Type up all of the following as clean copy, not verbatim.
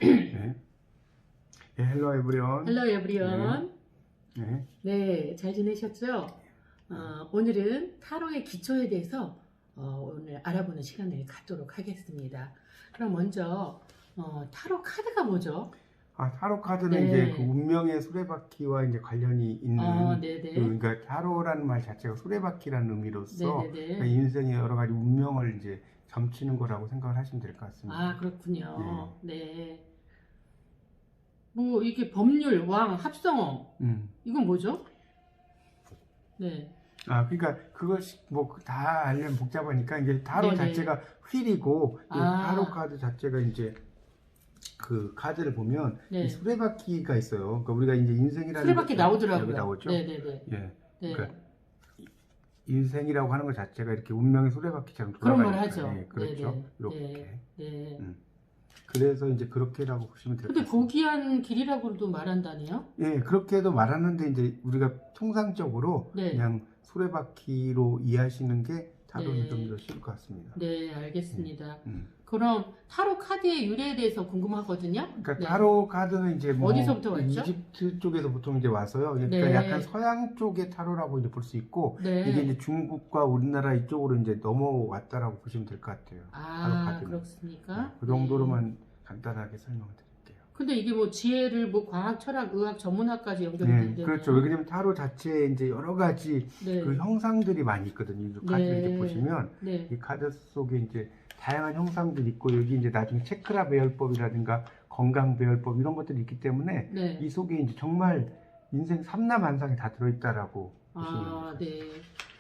네. 네, hello everyone. Hello everyone. 네. 네, 잘 지내셨죠? 오늘은 타로의 기초에 대해서 오늘 알아보는 시간을 갖도록 하겠습니다. 그럼 먼저 타로 카드가 뭐죠? 타로 카드는 네. 이제 그 운명의 수레바퀴와 이제 관련이 있는 네네. 그러니까 타로라는 말 자체가 수레바퀴라는 의미로서 네네네. 그러니까 인생의 여러 가지 운명을 이제 점치는 거라고 생각을 하시면 될 것 같습니다. 그렇군요. 네. 뭐 이게 법률, 왕, 합성어 이건 뭐죠? 네. 그러니까 그걸 뭐 다 알려면 복잡하니까 이제 타로 네네. 자체가 휠이고 이 타로 아. 카드 자체가 이제 그 카드를 보면 네. 이 수레바퀴가 있어요. 그러니까 우리가 이제 인생이라는 수레바퀴 것도 나오더라고요. 여기 나오죠. 네네네. 예. 네. 그러니까 인생이라고 하는 것 자체가 이렇게 운명의 수레바퀴처럼 그런 걸 돌아가니까. 하죠. 예, 그렇죠. 네네. 이렇게. 네. 그래서 이제 그렇게라고 보시면 될 것 근데 같습니다. 고귀한 길이라고도 말한다네요? 예, 그렇게도 말하는데 이제 우리가 통상적으로 네. 그냥 수레바퀴로 이해하시는 게 타로는 네. 좀 더 쉬울 것 같습니다. 네, 알겠습니다. 음. 그럼 타로 카드의 유래에 대해서 궁금하거든요. 그러니까 네. 타로 카드는 이제 뭐 어디서부터 왔죠? 이집트 쪽에서 보통 이제 와서요. 그러니까 네. 약간 서양 쪽의 타로라고 이제 볼 수 있고 네. 이게 이제 중국과 우리나라 이쪽으로 이제 넘어왔다라고 보시면 될 것 같아요. 타로 카드는. 그렇습니까? 그 정도로만 간단하게 설명을 드릴게요. 근데 이게 뭐 지혜를 뭐 과학, 철학, 의학, 전문학까지 연결이 네, 된대요. 그렇죠. 왜냐면 타로 자체에 이제 여러 가지 네. 그 형상들이 많이 있거든요. 이 카드를 네. 이렇게 보시면 네. 이 카드 속에 이제 다양한 형상들이 있고 여기 이제 나중에 체크라 배열법이라든가 건강 배열법 이런 것들이 있기 때문에 네. 이 속에 이제 정말 인생 삼라만상이 다 들어있다라고 보시면 돼요. 네.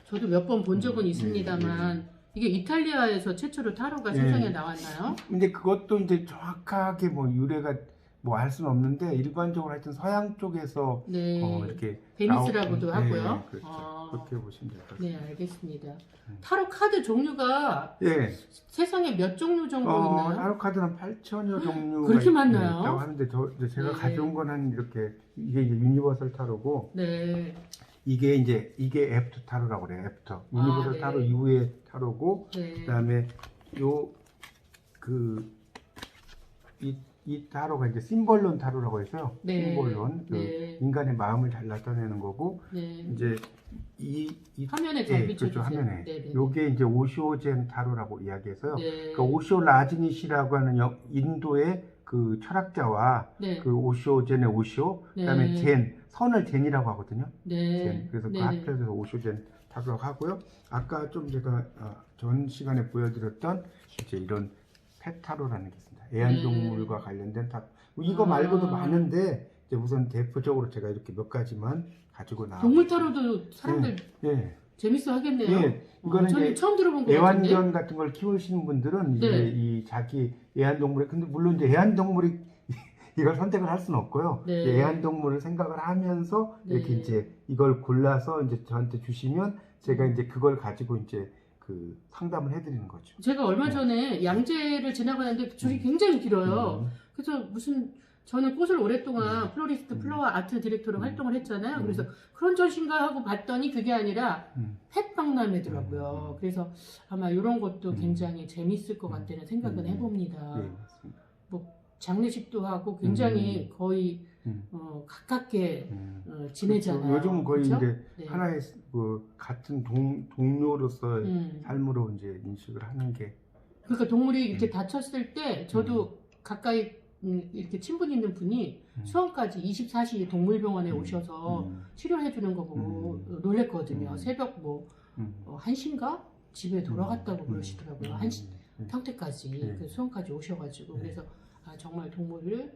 저도 몇 번 본 적은 있습니다만 이게 이탈리아에서 최초로 타로가 세상에 나왔나요? 근데 그것도 이제 정확하게 뭐 유래가 뭐 알 수는 없는데 일반적으로 하여튼 서양 쪽에서 네. 이렇게 베니스라고도 하고요. 네, 그렇죠. 그렇게 보시면 될 것 같습니다. 네, 알겠습니다. 타로 카드 종류가 예. 세상에 몇 종류 정도 있나요? 타로 카드는 8천여 종류가 그렇게 많나요? 있다고 하는데 제가 네. 가져온 건 한 이렇게 이게 이제 유니버설 타로고 네. 이게 애프터 타로라고 그래요. 애프터 유니버설 네. 타로 이후의 타로고 네. 그다음에 이 타로가 이제 심볼론 타로라고 해서요. 네. 심볼론 네. 인간의 마음을 잘 나타내는 거고 네. 이제 이 화면에 더 예, 비춰주세요. 그렇죠. 화면에 네네. 요게 이제 오쇼젠 타로라고 이야기해서요. 네. 그러니까 오쇼 라즈니시라고 하는 인도의 그 철학자와 네. 그 오쇼젠의 오쇼 그다음에 젠 선을 젠이라고 하거든요. 네. 젠. 그래서 그 네네. 합쳐서 오쇼젠 타로라고 하고요. 아까 좀 제가 전 시간에 보여드렸던 이제 이런 페타로라는 게 있습니다. 애완동물과 관련된 타로. 이거 말고도 많은데 이제 우선 대표적으로 제가 이렇게 몇 가지만 가지고 나와. 동물 타로도 사람들 예. 재밌어 하겠네요. 예. 이거는 저는 이제 처음 들어본 것 같은데. 애완견 같은 걸 키우시는 분들은 이제 네. 이 자기 애완동물에 근데 물론 이제 애완동물이 이걸 선택을 할 수는 없고요. 네. 이제 애완동물을 생각을 하면서 이렇게 네. 이제 이걸 골라서 이제 저한테 주시면 제가 이제 그걸 가지고 이제 그 상담을 해드리는 거죠. 제가 얼마 전에 양재를 지나가는데 줄이 굉장히 길어요. 그래서 저는 꽃을 오랫동안 플로리스트 플로아 아트 디렉터로 활동을 했잖아요. 그래서 그런 전신가 하고 봤더니 그게 아니라 펫 박람회더라고요. 그래서 아마 이런 것도 굉장히 재밌을 것 같다는 생각은 해봅니다. 네, 맞습니다. 뭐 장례식도 하고 굉장히 거의 가깝게 지내잖아요. 그렇죠. 요즘 거의 그렇죠? 이제 네. 하나의 그 같은 동료로서의 삶으로 이제 인식을 하는 게. 그러니까 동물이 이렇게 다쳤을 때 저도 가까이 이렇게 친분 있는 분이 수원까지 24시 동물병원에 오셔서 치료해 주는 거 보고 놀랬거든요. 새벽 뭐 1시인가 집에 돌아갔다고 그러시더라고요. 평택까지 그 수원까지 오셔가지고 그래서 정말 동물을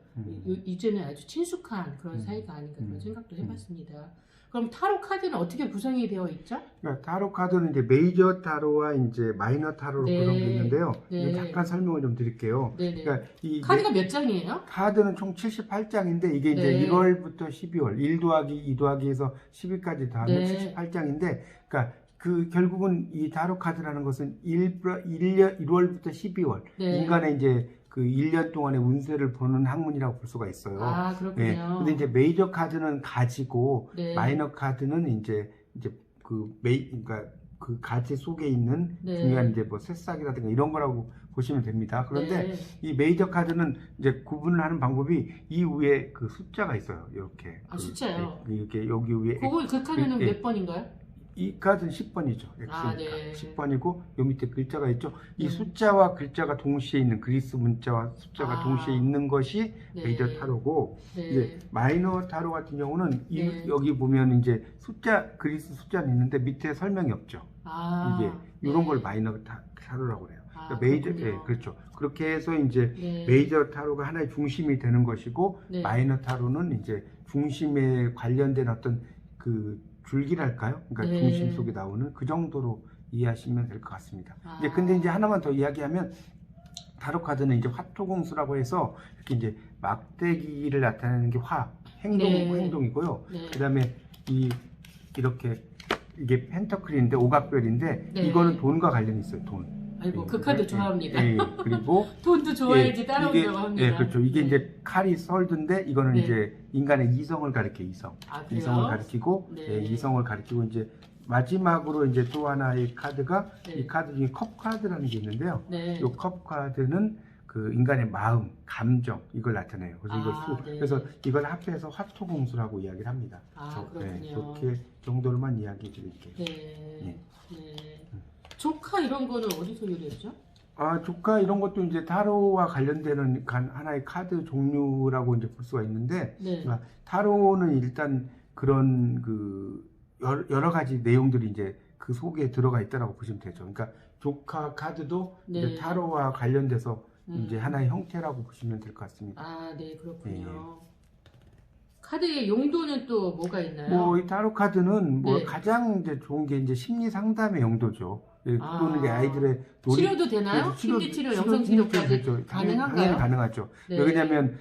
이제는 아주 친숙한 그런 사이가 아닌가 그런 생각도 해봤습니다. 그럼 타로 카드는 어떻게 구성이 되어 있죠? 그러니까 타로 카드는 이제 메이저 타로와 이제 마이너 타로로 네. 구성되어 있는데요. 네. 잠깐 설명을 좀 드릴게요. 네네. 그러니까 이 카드가 몇 장이에요? 카드는 총 78장인데 이게 이제 네. 1월부터 12월 1 더하기 2 더하기 해서 10일까지 다 하면 네. 78장인데 그러니까 그 결국은 이 타로 카드라는 것은 1월부터 12월 네. 인간의 이제 그 1년 동안의 운세를 보는 학문이라고 볼 수가 있어요. 그렇군요. 네. 근데 이제 메이저 카드는 가지고 네. 마이너 카드는 이제 그러니까 그 가지 속에 있는 네. 중요한 이제 뭐 새싹이라든가 이런 거라고 보시면 됩니다. 그런데 네. 이 메이저 카드는 이제 구분을 하는 방법이 이 위에 그 숫자가 있어요. 이렇게. 아, 숫자요? 이렇게 여기 위에. 그 카드는 예. 몇 번인가요? 이 카드는 10번이죠. 아, 네. 10번이고 요 밑에 글자가 있죠. 이 네. 숫자와 글자가 동시에 있는 그리스 문자와 숫자가 아. 동시에 있는 것이 네. 메이저 타로고 네. 이제 마이너 타로 같은 경우는 네. 여기 보면 이제 그리스 숫자는 있는데 밑에 설명이 없죠. 아, 이게 이런 네. 걸 마이너 타로라고 그래요. 아, 그러니까 메이저, 그렇군요. 예, 그렇죠. 그렇게 해서 이제 네. 메이저 타로가 하나의 중심이 되는 것이고 네. 마이너 타로는 이제 중심에 관련된 어떤 그 줄기랄까요? 그러니까 네. 중심 속에 나오는 그 정도로 이해하시면 될 것 같습니다. 아. 이제 근데 이제 하나만 더 이야기하면 타로 카드는 이제 화토공수라고 해서 이렇게 이제 막대기를 나타내는 게 네. 행동이고요. 네. 그다음에 이렇게 이게 펜터클인데 오각별인데 네. 이거는 돈과 관련이 있어요. 돈. 아이고, 그 카드 좋아합니다. 그리고 돈도 좋아야지 예, 따라온다고 합니다. 예, 그렇죠. 이게 네. 이제 칼이 썰든데 이거는 네. 이제 인간의 이성을 가리켜 이성. 아, 그래요? 이성을 가리키고 네. 예, 이성을 가리키고 이제 마지막으로 이제 또 하나의 카드가 네. 이 카드 중에 컵 카드라는 게 있는데요. 네. 이 컵 카드는 그 인간의 마음, 감정 이걸 나타내요. 그래서 이걸 네. 그래서 이걸 합해서 화토공수라고 이야기를 합니다. 아, 그렇군요. 그렇게 정도로만 이야기해 드릴게요. 네. 예. 네. 조카 이런 거는 어디서 유래했죠? 조카 이런 것도 이제 타로와 관련되는 하나의 카드 종류라고 이제 볼 수가 있는데, 네. 그러니까 타로는 일단 그런 그 여러 가지 내용들이 이제 그 속에 들어가 있다라고 보시면 되죠. 그러니까 조카 카드도 네. 이제 타로와 관련돼서 음. 이제 하나의 형태라고 보시면 될 것 같습니다. 아, 네, 그렇군요. 카드의 용도는 또 뭐가 있나요? 뭐 이 타로 카드는 뭐 네. 가장 이제 좋은 게 이제 심리 상담의 용도죠. 아. 또는 이제 아이들의 치료도 되나요? 심리치료, 영성치료까지 그렇죠. 당연히 가능한가요? 가능하죠. 네. 왜냐하면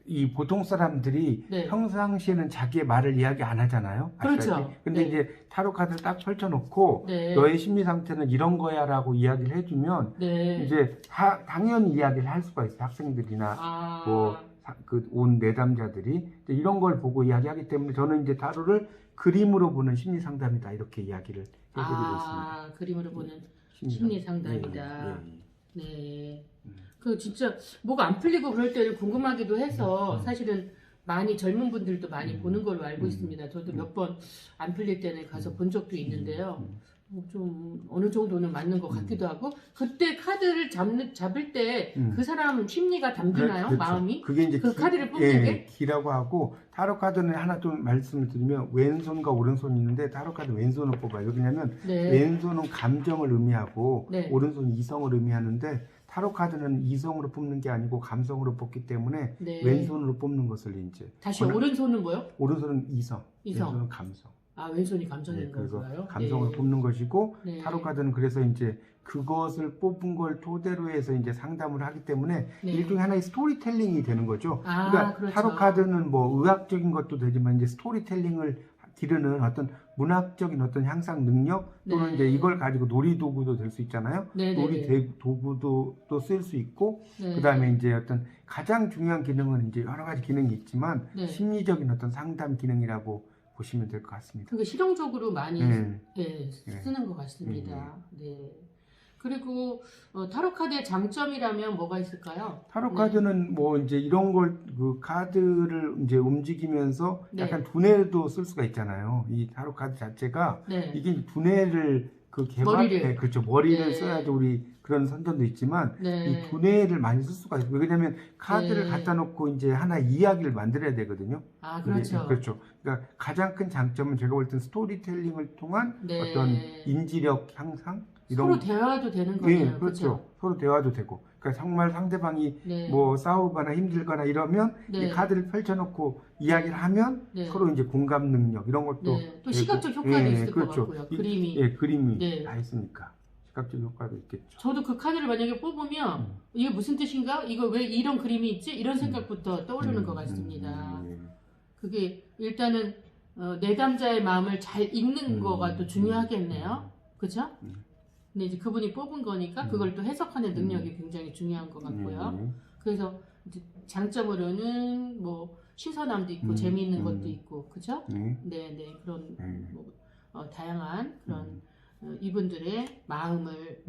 이 보통 사람들이 네. 평상시에는 자기의 말을 이야기 안 하잖아요. 그렇죠. 아시다시피. 근데 네. 이제 타로 카드를 딱 펼쳐놓고 네. 너의 심리 상태는 이런 거야라고 이야기를 해주면 네. 이제 당연히 이야기를 할 수가 있어요. 학생들이나 아. 뭐 그 온 내담자들이 이런 걸 보고 이야기하기 때문에 저는 이제 타로를 그림으로 보는 심리 상담이다 이렇게 이야기를 해드리고 있습니다. 그림으로 보는 심리 상담이다. 예, 예. 네. 그 진짜 뭐가 안 풀리고 그럴 때는 궁금하기도 해서 사실은 많이 젊은 분들도 많이 보는 걸로 알고 있습니다. 저도 몇 번 안 풀릴 때는 가서 본 적도 있는데요. 좀 어느 정도는 맞는 것 같기도 하고 그때 카드를 잡을 때 그 사람 심리가 담기나요? 그렇죠. 마음이? 그게 이제 그 카드를 뽑는 게? 기라고 하고 타로 카드는 하나 좀 말씀을 드리면 왼손과 오른손이 있는데 타로 카드 왼손을 뽑아요. 왜냐하면 네. 왼손은 감정을 의미하고 네. 오른손은 이성을 의미하는데 타로 카드는 이성으로 뽑는 게 아니고 감성으로 뽑기 때문에 네. 왼손으로 뽑는 것을 이제 다시 오른손은 뭐요? 오른손은 이성, 이성. 왼손은 감성. 왼손이 감정인 네, 그리고 건가요? 감성을 네. 뽑는 것이고 네. 타로 카드는 그래서 이제 그것을 뽑은 걸 토대로 해서 이제 상담을 하기 때문에 네. 일종의 하나의 스토리텔링이 되는 거죠. 그러니까 그렇죠. 타로 카드는 뭐 의학적인 것도 되지만 이제 스토리텔링을 기르는 어떤 문학적인 어떤 향상 능력 또는 네. 이제 이걸 가지고 놀이도구도 될 수 있잖아요. 네, 네, 놀이도구도 또 쓸 수 있고 네. 그다음에 이제 어떤 가장 중요한 기능은 이제 여러 가지 기능이 있지만 네. 심리적인 어떤 상담 기능이라고 보시면 될 것 같습니다. 그게 실용적으로 많이 네. 쓰는 것 같습니다. 네. 그리고 타로 카드의 장점이라면 뭐가 있을까요? 타로 네. 카드는 뭐 이제 이런 걸 그 카드를 이제 움직이면서 네. 약간 두뇌도 쓸 수가 있잖아요. 이 타로 카드 자체가 네. 이게 두뇌를 그 머리를. 그렇죠. 머리를 네. 써야지 우리 그런 선전도 있지만 네. 이 두뇌를 많이 쓸 수가 있어요. 왜냐하면 카드를 네. 갖다 놓고 이제 하나 이야기를 만들어야 되거든요. 그렇죠. 그렇죠. 그러니까 가장 큰 장점은 제가 볼 땐 스토리텔링을 통한 네. 어떤 인지력 향상 이런 서로 대화도 되는 거네요. 예, 그렇죠. 서로 대화도 되고. 그러니까 정말 상대방이 네. 뭐 싸우거나 힘들거나 이러면 네. 이 카드를 펼쳐놓고 이야기를 하면 네. 서로 이제 공감 능력 이런 것도 네. 또 되고. 시각적 효과도 있을 그렇죠. 것 같고요. 그림이. 그림이 네. 다 있으니까 시각적 효과도 있겠죠. 저도 그 카드를 만약에 뽑으면 이게 무슨 뜻인가? 이거 왜 이런 그림이 있지? 이런 생각부터 떠오르는 것 같습니다. 그게 일단은 내담자의 마음을 잘 읽는 거가 또 중요하겠네요. 그죠? 근데 이제 그분이 뽑은 거니까 그걸 또 해석하는 능력이 굉장히 중요한 것 같고요. 그래서 이제 장점으로는 뭐 신선함도 있고 재미있는 것도 있고, 그죠? 네, 그런 다양한 그런 이분들의 마음을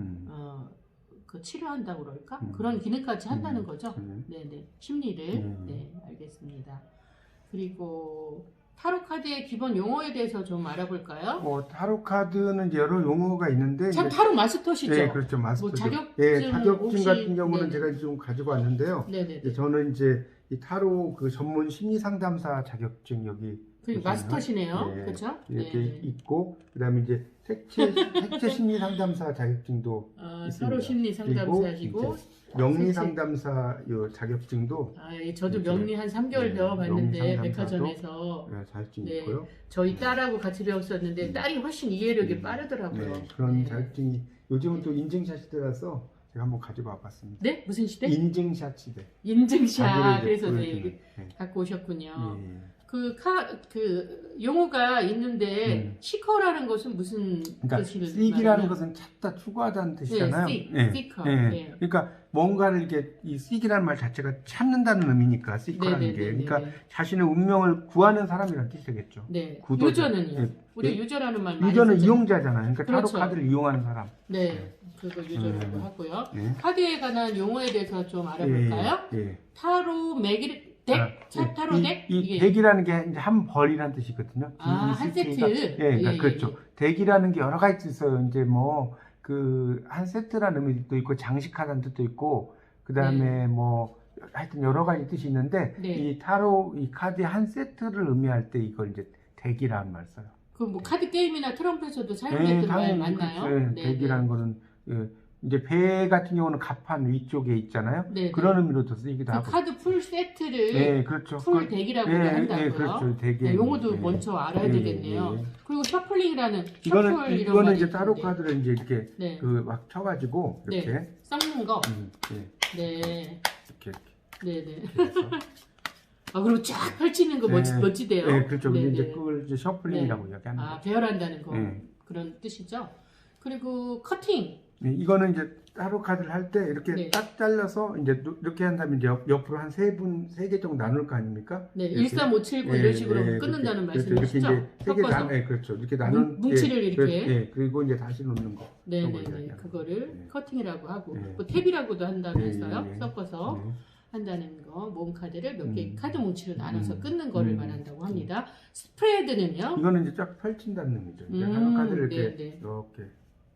그 치료한다고 그럴까? 그런 기능까지 한다는 거죠. 네. 네네. 심리를. 네, 알겠습니다. 그리고 타로 카드의 기본 용어에 대해서 좀 알아볼까요? 타로 카드는 이제 여러 용어가 있는데 참 이제- 타로 마스터시죠? 네, 그렇죠. 마스터죠. 뭐 자격증 자격증 혹시- 같은 경우는 네네. 제가 좀 가지고 왔는데요. 네네네. 저는 이제 이 타로 그 전문 심리 상담사 자격증 여기 그 보시면, 마스터시네요. 네, 그렇죠? 이렇게 네. 있고 그다음에 이제 색채 심리 상담사 자격증도 있습니다. 타로 심리 상담사시고 명리 색채. 상담사 요 자격증도 저도 이렇게, 명리 한 3개월 네, 배워봤는데 명리 상담사도, 백화점에서 자격증이 네. 있고요. 저희 딸하고 같이 배웠었는데 딸이 훨씬 이해력이 네. 빠르더라고요. 네, 그런 네. 자격증이 요즘은 또 인증샷 시대라서 제가 한번 가지고 와봤습니다. 네? 무슨 시대? 인증샷 시대. 인증샷. 자기를 그래서 이제 네, 보여주는, 이렇게 네. 갖고 오셨군요. 예. 그 용어가 있는데 시커라는 것은 무슨 그러니까 뜻을 seek이라는 말하나요? 것은 찾다 추구하다는 뜻이잖아요. seek, 예. seeker. 예. 예. 그러니까 뭔가를 이렇게 이 seek이라는 말 자체가 찾는다는 의미니까 seeker라는 게 네네네네. 그러니까 자신의 운명을 구하는 사람이라는 뜻이겠죠. 네. 구도자. 유저는요. 예. 우리 예. 유저라는 말 많이 유저는 쓰죠. 이용자잖아요. 그러니까 그렇죠. 타로 카드를 이용하는 사람. 네. 그거 유저라고 하고요. 예. 카드에 관한 용어에 대해서 좀 알아볼까요? 예. 타로 덱? 타로 덱? 이 덱이라는 게 이제 한 벌이라는 뜻이거든요. 한 세트. 예, 그러니까 예, 그렇죠. 덱이라는 게 여러 가지 있어요. 이제 뭐 그 한 세트라는 의미도 있고 장식하다는 뜻도 있고 그다음에 뭐 하여튼 여러 가지 뜻이 있는데 네. 이 타로 이 카드의 한 세트를 의미할 때 이걸 이제 덱이라는 말 써요. 그 뭐 카드 게임이나 트럼프에서도 사용했던 말 맞나요? 그렇죠. 예, 덱이라는 거는 이제 배 같은 경우는 갑판 위쪽에 있잖아요. 네, 그런 네. 의미로도 쓰이기도 그 하고. 카드 풀 세트를 네, 그렇죠. 풀 덱이라고 예, 한다고요. 예, 그렇죠. 덱에. 네, 용어도 예. 먼저 알아야 예, 되겠네요. 예, 예. 그리고 셔플링이라는 이거는 셔플 이런 이거는 말이 이제 타로 있는데. 카드를 이제 이렇게 네. 그 막 쳐가지고 이렇게 네. 섞는 거. 예, 네. 이렇게 네네. 해서 그리고 쫙 펼치는 거 네. 멋지대요. 네, 그렇죠. 근데 네네. 이제 그걸 이제 셔플링이라고 이야기하는 거죠. 배열한다는 거. 네. 그런 뜻이죠. 그리고 커팅. 네, 이거는 이제 타로 카드를 할 때 이렇게 네. 딱 잘라서 이제 이렇게 한 다음에 이제 옆으로 한 세 개 정도 나눌 거 아닙니까? 네, 이렇게. 13579 이런 식으로 끊는다는 그렇죠. 말씀이시죠? 이렇게 이제 세개 섞어서. 그렇죠. 이렇게 나눈 뭉치를 이렇게. 예, 그리고 이제 다시 놓는 거. 네네네. 그거를 네. 커팅이라고 하고, 네. 뭐 탭이라고도 한다면서요? 네, 네. 섞어서 네. 한다는 거, 모음 카드를 몇 개 카드 뭉치로 나눠서 음. 끊는 거를 말한다고 합니다. 스프레드는요? 이거는 이제 쫙 펼친다는 의미죠. 이제 타로 카드를 이렇게 네네. 이렇게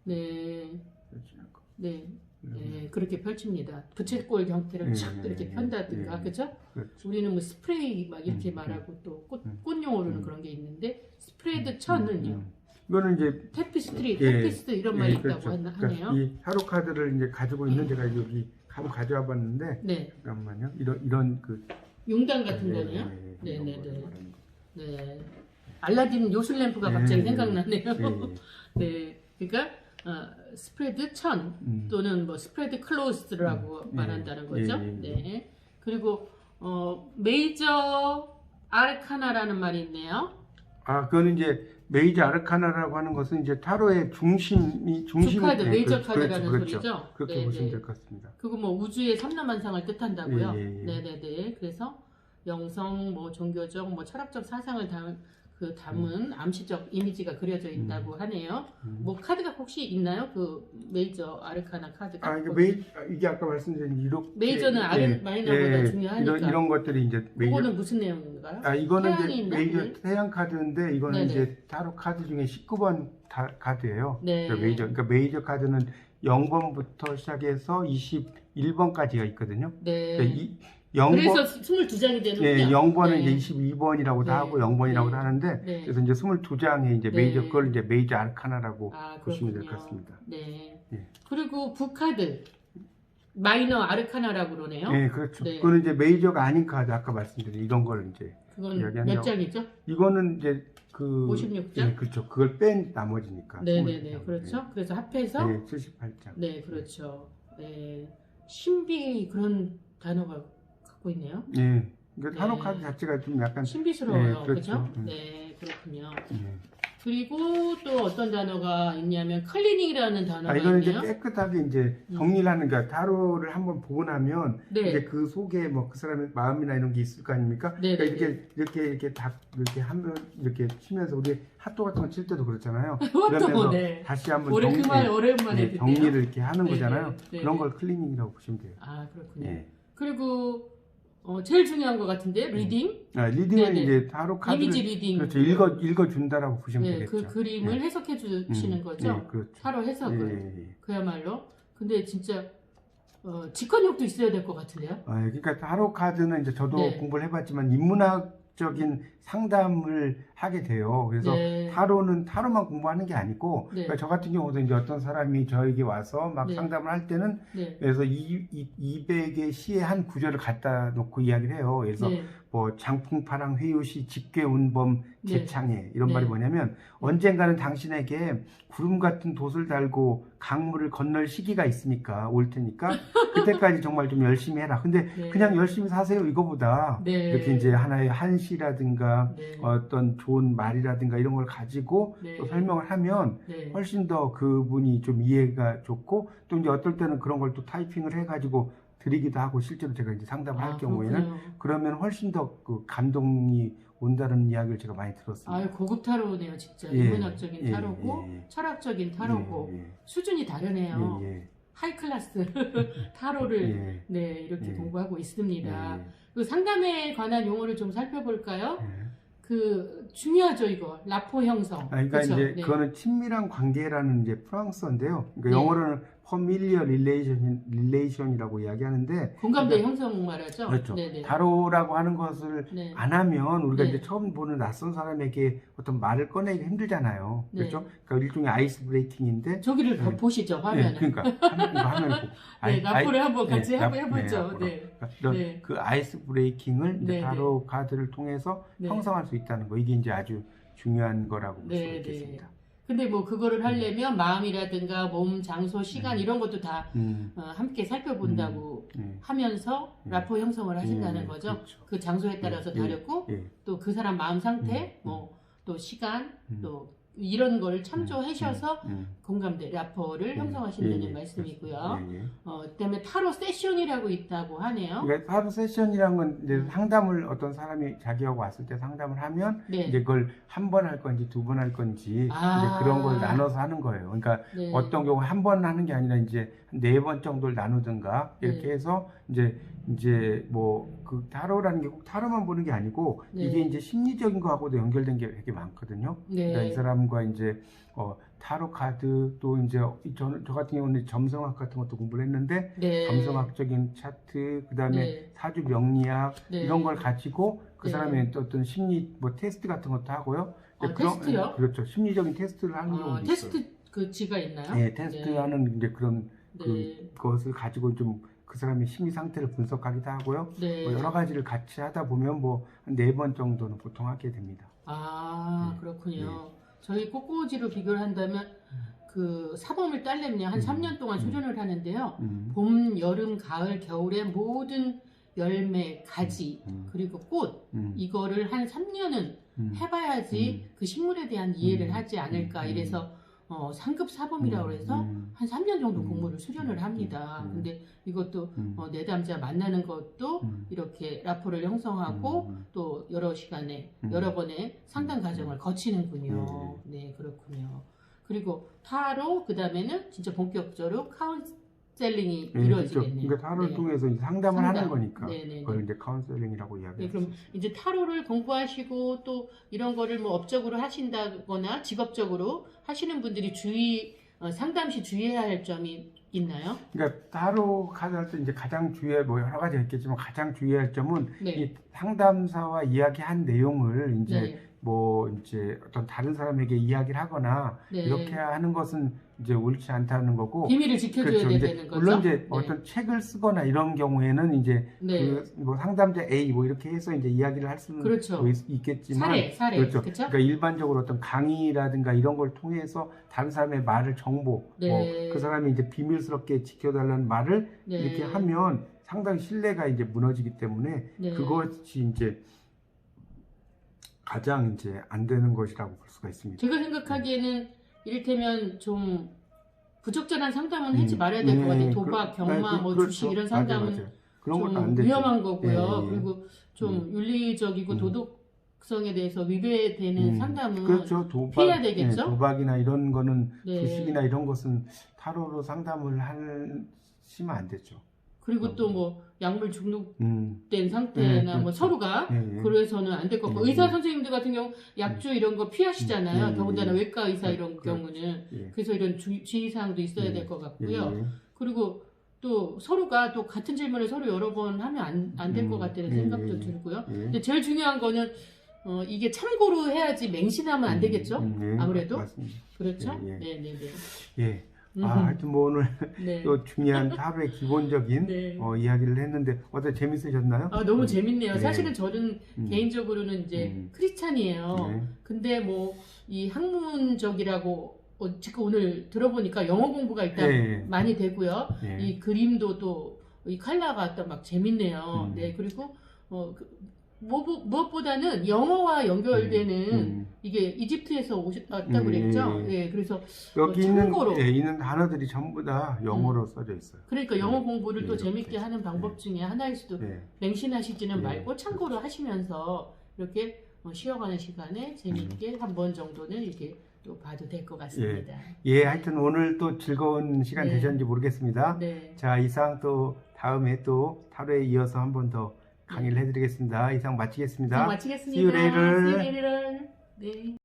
네, 펼치는 거. 네, 네, 그렇게 펼칩니다. 부채꼴 형태로 네, 쫙 이렇게 네, 편다든가, 네. 그죠? 그렇죠. 우리는 뭐 스프레이 막 이렇게 말하고 또 꽃용어로는 그런 게 있는데, 스프레드 천은요? 이거는 이제 테피스트리, 예, 테피스트 이런 말이 있다고 그렇죠. 하네요. 그러니까 이 타로 카드를 이제 가지고 있는 제가 여기 한번 가져와 봤는데 네, 잠깐만요. 이런 그 용단 같은 거네요. 이런 네네네. 거를 말하는 거. 네. 알라딘 요술 램프가 네, 갑자기 네. 생각나네요. 예, 네. 그러니까 스프레드 천 또는 뭐 스프레드 클로즈드라고 말한다는 거죠. 예, 예, 예. 네. 그리고 메이저 아르카나라는 말이 있네요. 그거는 이제 메이저 아르카나라고 하는 것은 이제 타로의 중심이 카드, 메이저 그렇죠, 카드라는 그렇죠. 소리죠. 그렇게 네, 보시면 네. 될 것 같습니다. 그거 뭐 우주의 삼라만상을 뜻한다고요. 예, 예, 예. 네네네. 그래서 영성, 뭐 종교적, 뭐 철학적 사상을 담은 암시적 이미지가 그려져 있다고 하네요. 뭐 카드가 혹시 있나요? 그 메이저 아르카나 카드가? 이게 아까 말씀드린 이렇게 메이저는 마이너보다 중요하니까. 이런 것들이 이제 메이저. 그거는 무슨 내용인가요? 이거는 태양이 이제 있나? 메이저 네. 태양 카드인데 이거는 네네. 이제 타로 카드 중에 19번 카드예요. 네. 그러니까 메이저 카드는 0번부터 시작해서 21번까지가 있거든요. 네. 그러니까 0번, 그래서 22장이 되는군요. 네, 0번은 네. 이제 22번이라고도 네. 하고 0번이라고도 네. 하는데 네. 그래서 이제 22장의 이제 네. 메이저 그걸 이제 메이저 아르카나라고 보시면 될 그렇군요. 것 같습니다. 네. 예. 그리고 북카드 마이너 아르카나라고 그러네요. 네, 그렇죠. 네. 그거는 이제 메이저가 아닌 카드 아까 말씀드린 이런 걸 이제 그건 이야기하네요. 몇 장이죠? 이거는 이제 그 56장? 네, 그렇죠. 그걸 뺀 나머지니까. 네네네. 22장. 그렇죠. 그래서 합해서 네, 78장. 네, 그렇죠. 네. 신비 그런 단어가 갖고 있네요. 네. 그러니까 타로 네. 카드 자체가 좀 약간 신비스러워요. 네, 그렇죠? 그렇죠. 네, 그렇군요. 네. 그리고 또 어떤 단어가 있냐면 클리닝이라는 단어가 이거는 이제 있네요. 깨끗하게 이제 정리를 하는 거야. 타로를 한번 보고 나면 네. 이제 그 속에 뭐 그 사람의 마음이나 이런 게 있을 거 아닙니까? 네, 그러니까 네, 이렇게 다 이렇게 하면 이렇게 치면서 우리 핫도 같은 거 칠 때도 그렇잖아요. 핫도, 그러면서 네. 다시 한번 그 말 오랜만에 듣네요. 정리를 이렇게 하는 네, 거잖아요. 네, 네, 그런 네. 걸 클리닝이라고 보시면 돼요. 아, 그렇군요. 예. 그리고 제일 중요한 것 같은데 리딩, 리딩은 네, 네. 이제 타로 카드를 이미지 리딩. 그렇죠. 읽어준다라고 보시면 네, 되겠죠. 그 그림을 예. 해석해 주시는 거죠. 예, 그렇죠. 타로 해석을. 예. 그야말로. 근데 진짜 직관력도 있어야 될 것 같은데요. 그러니까 타로 카드는 이제 저도 네. 공부를 해봤지만 인문학적인 상담을 하게 돼요. 그래서 네. 타로만 공부하는 게 아니고, 네. 그러니까 저 같은 경우도 이제 어떤 사람이 저에게 와서 막 네. 상담을 할 때는 네. 그래서 200의 시의 한 구절을 갖다 놓고 이야기를 해요. 그래서 네. 뭐 장풍파랑 회유시 집괴운범 네. 개창해 이런 네. 말이 뭐냐면 언젠가는 당신에게 구름 같은 돛을 달고 강물을 건널 시기가 있으니까 올 테니까 그때까지 정말 좀 열심히 해라. 근데 네. 그냥 열심히 사세요 이거보다 네. 이렇게 이제 하나의 한시라든가 네. 어떤 좋은 말이라든가 이런 걸 가지고 네. 또 설명을 하면 네. 훨씬 더 그분이 좀 이해가 좋고 또 이제 어떨 때는 그런 걸 또 타이핑을 해가지고 드리기도 하고 실제로 제가 이제 상담을 할 경우에는 그렇군요. 그러면 훨씬 더 그 감동이 온다는 이야기를 제가 많이 들었습니다. 아유, 고급 타로네요, 진짜. 예, 인문학적인 예, 타로고, 예, 예. 철학적인 타로고, 예, 수준이 다르네요. 예, 하이 클래스 타로를 예, 네, 이렇게 예. 공부하고 있습니다. 예, 그 상담에 관한 용어를 좀 살펴볼까요? 예. 그 중요하죠, 이거. 라포 형성. 그러니까 그쵸? 이제 네. 그거는 친밀한 관계라는 이제 프랑스어인데요. 그러니까 네. 영어로는 familiar relation이라고 이야기하는데 공감대 그러니까 형성 말하죠. 그렇죠. 네네. 타로라고 하는 것을 네. 안 하면 우리가 네. 이제 처음 보는 낯선 사람에게 어떤 말을 꺼내기 힘들잖아요. 네. 그렇죠? 그러니까 일종의 아이스 브레이킹인데 저기를 네. 보시죠, 화면을. 그러니까 화면 보고 네, 라포를 한번 같이 네, 해보죠. 라포로. 네. 그러니까 이런 네. 그 아이스 브레이킹을 이제 네, 타로 카드를 통해서 네. 형성할 수 있다는 거 이게 이제 아주 중요한 거라고 볼 수가 네, 있겠습니다. 근데 뭐 그거를 하려면 마음이라든가 몸, 장소, 시간 이런 것도 다 함께 살펴본다고 하면서 음. 라포 형성을 하신다는 거죠. 그렇죠. 그 장소에 따라서 다르고 예. 또 그 사람 마음 상태, 뭐 또 시간, 또 이런 걸 참조하셔서 공감대, 라포를 형성하신다는 말씀이고요. 그다음에 타로 세션이라고 있다고 하네요. 그러니까 타로 세션이라는 건 이제 상담을 어떤 사람이 자기하고 왔을 때 상담을 하면 네. 이제 그걸 한 번 할 건지 두 번 할 건지 이제 그런 걸 나눠서 하는 거예요. 그러니까 네. 어떤 경우 한 번 하는 게 아니라 이제 4번 정도를 나누든가 이렇게 네. 해서 이제 뭐 그 타로라는 게 꼭 타로만 보는 게 아니고 네. 이게 이제 심리적인 거하고도 연결된 게 되게 많거든요. 네. 그러니까 이 사람과 이제 타로 카드 또 이제 저 같은 경우는 점성학 같은 것도 공부를 했는데 네. 점성학적인 차트 그다음에 네. 사주 명리학 네. 이런 걸 가지고 그 네. 사람의 또 어떤 심리 뭐 테스트 같은 것도 하고요. 테스트요? 그렇죠. 심리적인 테스트를 하는 경우도 있어요. 테스트 그 지가 있나요? 네, 테스트하는 이제 그런 네. 그것을 가지고 좀 그 사람의 심리 상태를 분석하기도 하고요. 네. 뭐 여러 가지를 같이 하다 보면 뭐 한 4번 정도는 보통 하게 됩니다. 아, 그렇군요. 저희 꽃꽂이로 비교를 한다면 그 사범을 딸려면 한 3년 동안 수련을 하는데요. 봄, 여름, 가을, 겨울의 모든 열매, 가지, 그리고 꽃 이거를 한 3년은 해봐야지 그 식물에 대한 이해를 하지 않을까. 이래서 상급 사범이라고 해서 한 3년 정도 공부를 수련을 합니다. 근데 이것도 내담자 만나는 것도 이렇게 라포를 형성하고 또 여러 시간에 여러 번의 상담 과정을 거치는군요. 네, 그렇군요. 그리고 타로 그 다음에는 진짜 본격적으로 카운셀링이 이루어지겠네요. 그러니까 타로를 네. 통해서 이제 상담을 하는 거니까 네네네. 그걸 이제 카운셀링이라고 네, 이야기해요. 그럼 이제 타로를 공부하시고 또 이런 거를 뭐 업적으로 하신다거나 직업적으로 하시는 분들이 상담 시 주의해야 할 점이 있나요? 그러니까 타로 카드 할 때 이제 가장 뭐 여러 가지 있겠지만 가장 주의할 점은 네. 이 상담사와 이야기한 내용을 이제 네. 뭐 이제 어떤 다른 사람에게 이야기를 하거나 네. 이렇게 하는 것은 이제 옳지 않다는 거고 비밀을 지켜줘야 그렇죠. 이제 되는 거죠. 물론 이제 네. 어떤 책을 쓰거나 이런 경우에는 이제 네. 그 뭐 상담자 A 뭐 이렇게 해서 이제 이야기를 할 수는 그렇죠. 뭐 있겠지만 사례, 그렇죠. 그렇죠? 그러니까 일반적으로 어떤 강의라든가 이런 걸 통해서 다른 사람의 말을 정보, 네. 뭐 그 사람이 이제 비밀스럽게 지켜달라는 말을 네. 이렇게 하면 상당히 신뢰가 이제 무너지기 때문에 네. 그것이 이제 가장 이제 안 되는 것이라고 볼 수가 있습니다. 제가 생각하기에는 이를테면 좀 부적절한 상담은 하지 말아야 될 것 같아요. 도박, 경마, 뭐 그렇죠. 주식 이런 맞아요, 상담은 맞아요. 그런 것도 좀 안 되죠. 위험한 거고요. 예, 예. 그리고 좀 윤리적이고 도덕성에 대해서 위배되는 상담은 그렇죠. 도박, 피해야 되겠죠? 도박이나 이런 거는 네. 주식이나 이런 것은 타로로 상담을 하시면 안 되죠. 그리고 또 뭐 약물 중독된 예, 상태나 그렇죠. 뭐 서로가 예, 예. 그래서는 안 될 것 같고 예, 의사 예. 선생님들 같은 경우 약주 이런 거 피하시잖아요. 예, 예, 더군다나 예. 외과 의사 이런 그렇죠. 경우는 예. 그래서 이런 주의사항도 있어야 예. 될 것 예, 같고요. 예. 그리고 또 서로가 또 같은 질문을 서로 여러 번 하면 안 될 것 같다는 예, 생각도 예, 들고요. 예. 근데 제일 중요한 거는 이게 참고로 해야지 맹신하면 안 되겠죠? 예, 아무래도 맞습니다. 그렇죠? 예, 예. 네네네. 예. 하여튼 뭐 오늘 네. 또 중요한 타로의 기본적인 네. 이야기를 했는데 어때 재밌으셨나요? 너무 재밌네요. 네. 사실은 저는 개인적으로는 이제 크리스찬이에요. 네. 근데 뭐 이 학문적이라고 지금 오늘 들어보니까 영어 공부가 일단 네. 많이 되고요. 네. 이 그림도 또 이 컬러가 또 막 재밌네요. 네 그리고 무엇보다는 영어와 연결되는 이게 이집트에서 왔다고 그랬죠. 네, 그래서 여기 참고로 있는 단어들이 전부 다 영어로 써져 있어요. 그러니까 영어 공부를 또 이렇게. 재밌게 하는 방법 중에 하나일 수도 네. 맹신하시지는 네. 말고 참고로 하시면서 이렇게 쉬어가는 시간에 재밌게 한 번 정도는 이렇게 또 봐도 될 것 같습니다. 예, 하여튼 오늘 또 즐거운 시간 네. 되셨는지 모르겠습니다. 네. 자, 이상 또 다음에 또 타로에 이어서 한 번 더 강의를 해드리겠습니다. 이상 마치겠습니다. 이상 마치겠습니다. See you later. See you later. 네.